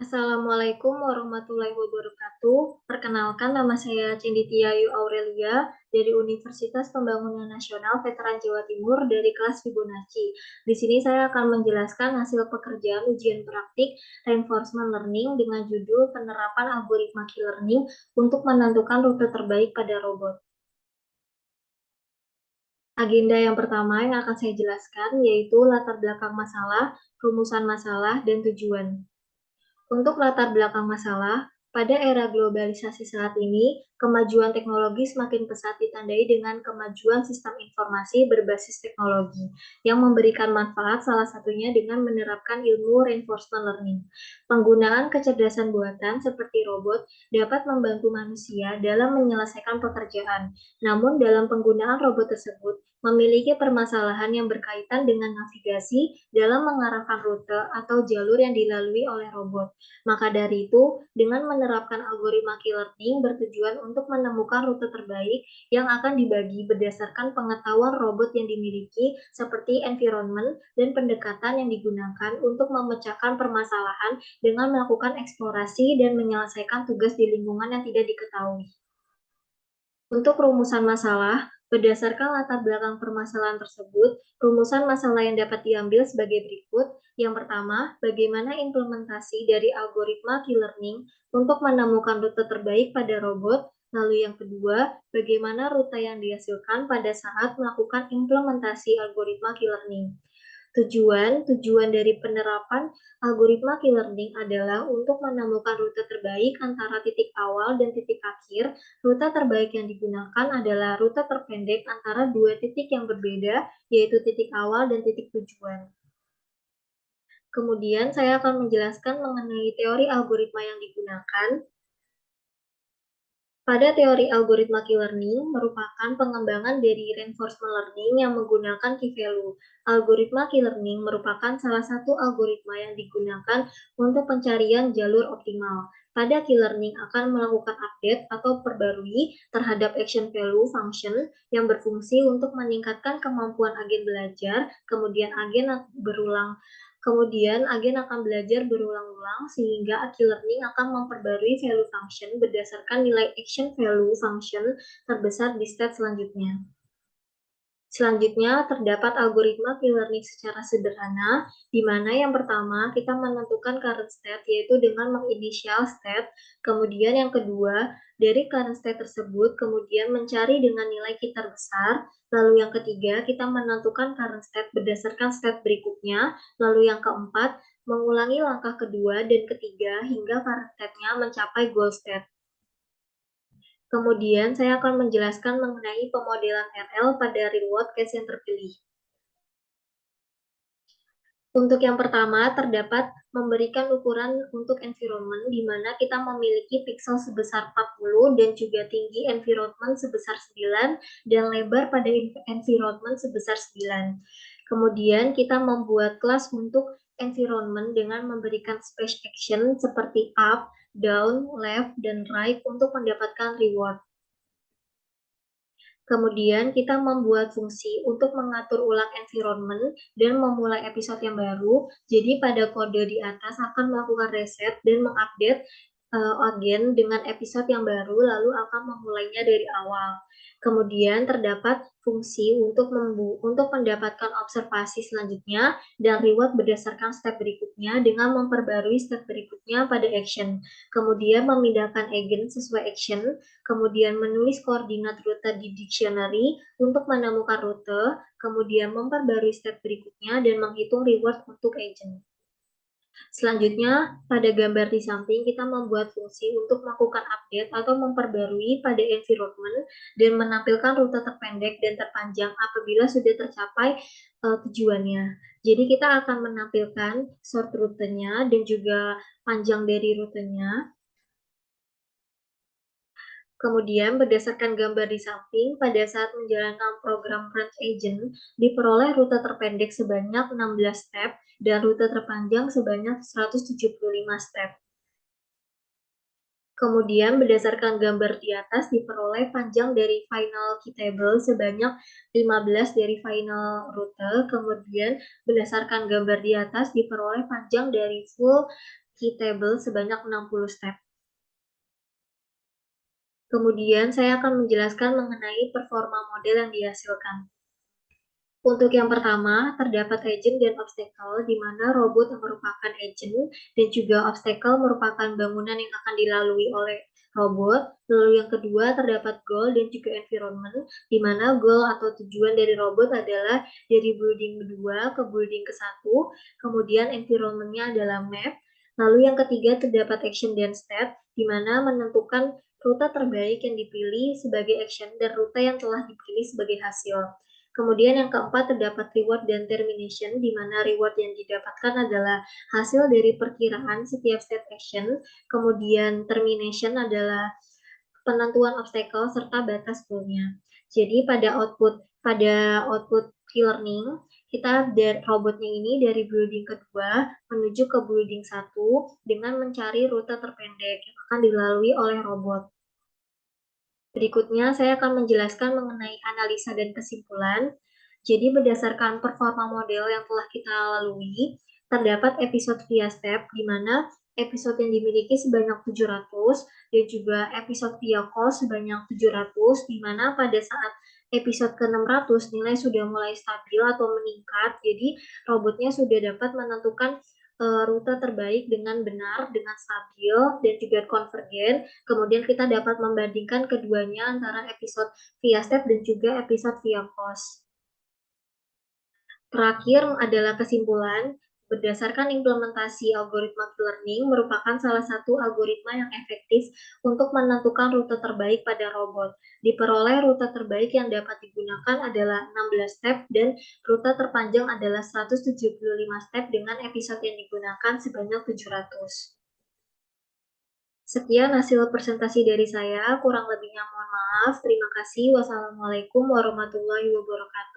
Assalamualaikum warahmatullahi wabarakatuh. Perkenalkan, nama saya Cenditi Ayu Aurelia dari Universitas Pembangunan Nasional Veteran Jawa Timur dari kelas Fibonacci. Di sini saya akan menjelaskan hasil pekerjaan ujian praktik reinforcement learning dengan judul penerapan algoritma key learning untuk menentukan rute terbaik pada robot. Agenda yang pertama yang akan saya jelaskan yaitu latar belakang masalah, rumusan masalah, dan tujuan. Untuk latar belakang masalah, pada era globalisasi saat ini, kemajuan teknologi semakin pesat ditandai dengan kemajuan sistem informasi berbasis teknologi yang memberikan manfaat salah satunya dengan menerapkan ilmu reinforcement learning. Penggunaan kecerdasan buatan seperti robot dapat membantu manusia dalam menyelesaikan pekerjaan. Namun dalam penggunaan robot tersebut memiliki permasalahan yang berkaitan dengan navigasi dalam mengarahkan rute atau jalur yang dilalui oleh robot. Maka dari itu, dengan menerapkan algoritma key learning bertujuan untuk menemukan rute terbaik yang akan dibagi berdasarkan pengetahuan robot yang dimiliki seperti environment dan pendekatan yang digunakan untuk memecahkan permasalahan dengan melakukan eksplorasi dan menyelesaikan tugas di lingkungan yang tidak diketahui. Untuk rumusan masalah, berdasarkan latar belakang permasalahan tersebut, rumusan masalah yang dapat diambil sebagai berikut. Yang pertama, bagaimana implementasi dari algoritma key learning untuk menemukan rute terbaik pada robot. Lalu yang kedua, bagaimana rute yang dihasilkan pada saat melakukan implementasi algoritma key learning. Tujuan dari penerapan algoritma key learning adalah untuk menemukan rute terbaik antara titik awal dan titik akhir. Rute terbaik yang digunakan adalah rute terpendek antara dua titik yang berbeda, yaitu titik awal dan titik tujuan. Kemudian saya akan menjelaskan mengenai teori algoritma yang digunakan. Pada teori algoritma key learning merupakan pengembangan dari reinforcement learning yang menggunakan key value. Algoritma key learning merupakan salah satu algoritma yang digunakan untuk pencarian jalur optimal. Pada key learning akan melakukan update atau perbarui terhadap action value function yang berfungsi untuk meningkatkan kemampuan agen belajar, kemudian agen akan belajar berulang-ulang sehingga key learning akan memperbarui value function berdasarkan nilai action value function terbesar di step selanjutnya. Selanjutnya, terdapat algoritma key learning secara sederhana, di mana yang pertama kita menentukan current state, yaitu dengan menginisial state. Kemudian yang kedua, dari current state tersebut, kemudian mencari dengan nilai key terbesar. Lalu yang ketiga, kita menentukan current state berdasarkan state berikutnya. Lalu yang keempat, mengulangi langkah kedua dan ketiga hingga current state-nya mencapai goal state. Kemudian saya akan menjelaskan mengenai pemodelan RL pada reward case yang terpilih. Untuk yang pertama, terdapat memberikan ukuran untuk environment, di mana kita memiliki pixel sebesar 40 dan juga tinggi environment sebesar 9 dan lebar pada environment sebesar 9. Kemudian kita membuat kelas untuk environment dengan memberikan space action seperti up, down, left, dan right untuk mendapatkan reward. Kemudian kita membuat fungsi untuk mengatur ulang environment dan memulai episode yang baru. Jadi pada kode di atas akan melakukan reset dan mengupdate agen dengan episode yang baru, lalu akan memulainya dari awal. Kemudian terdapat fungsi untuk mendapatkan observasi selanjutnya dan reward berdasarkan step berikutnya dengan memperbarui step berikutnya pada action. Kemudian memindahkan agen sesuai action, kemudian menulis koordinat rute di dictionary untuk menemukan rute, kemudian memperbarui step berikutnya dan menghitung reward untuk agent. Selanjutnya, pada gambar di samping kita membuat fungsi untuk melakukan update atau memperbarui pada environment dan menampilkan rute terpendek dan terpanjang apabila sudah tercapai tujuannya. Jadi kita akan menampilkan short rutenya dan juga panjang dari rutenya. Kemudian, berdasarkan gambar di samping, pada saat menjalankan program Branch Agent, diperoleh rute terpendek sebanyak 16 step dan rute terpanjang sebanyak 175 step. Kemudian, berdasarkan gambar di atas, diperoleh panjang dari final key table sebanyak 15 dari final rute. Kemudian, berdasarkan gambar di atas, diperoleh panjang dari full key table sebanyak 60 step. Kemudian saya akan menjelaskan mengenai performa model yang dihasilkan. Untuk yang pertama, terdapat agent dan obstacle, di mana robot merupakan agent dan juga obstacle merupakan bangunan yang akan dilalui oleh robot. Lalu yang kedua, terdapat goal dan juga environment, di mana goal atau tujuan dari robot adalah dari building kedua ke building ke-1, kemudian environment-nya adalah map. Lalu yang ketiga, terdapat action dan state, di mana menentukan rute terbaik yang dipilih sebagai action dan rute yang telah dipilih sebagai hasil. Kemudian yang keempat terdapat reward dan termination, di mana reward yang didapatkan adalah hasil dari perkiraan setiap state action, kemudian termination adalah penentuan obstacle serta batas goalnya. Jadi pada output e-learning, kita dari robotnya ini dari building kedua menuju ke building 1 dengan mencari rute terpendek yang akan dilalui oleh robot. Berikutnya, saya akan menjelaskan mengenai analisa dan kesimpulan. Jadi, berdasarkan performa model yang telah kita lalui, terdapat episode via step, di mana episode yang dimiliki sebanyak 700, dan juga episode via cost sebanyak 700, di mana pada saat episode ke-600 nilai sudah mulai stabil atau meningkat, jadi robotnya sudah dapat menentukan rute terbaik dengan benar, dengan stabil, dan juga konvergen. Kemudian kita dapat membandingkan keduanya antara episode via step dan juga episode via cost. Terakhir adalah kesimpulan, berdasarkan implementasi algoritma learning merupakan salah satu algoritma yang efektif untuk menentukan rute terbaik pada robot. Diperoleh rute terbaik yang dapat digunakan adalah 16 step dan rute terpanjang adalah 175 step dengan episode yang digunakan sebanyak 700. Sekian hasil presentasi dari saya, kurang lebihnya mohon maaf. Terima kasih. Wassalamualaikum warahmatullahi wabarakatuh.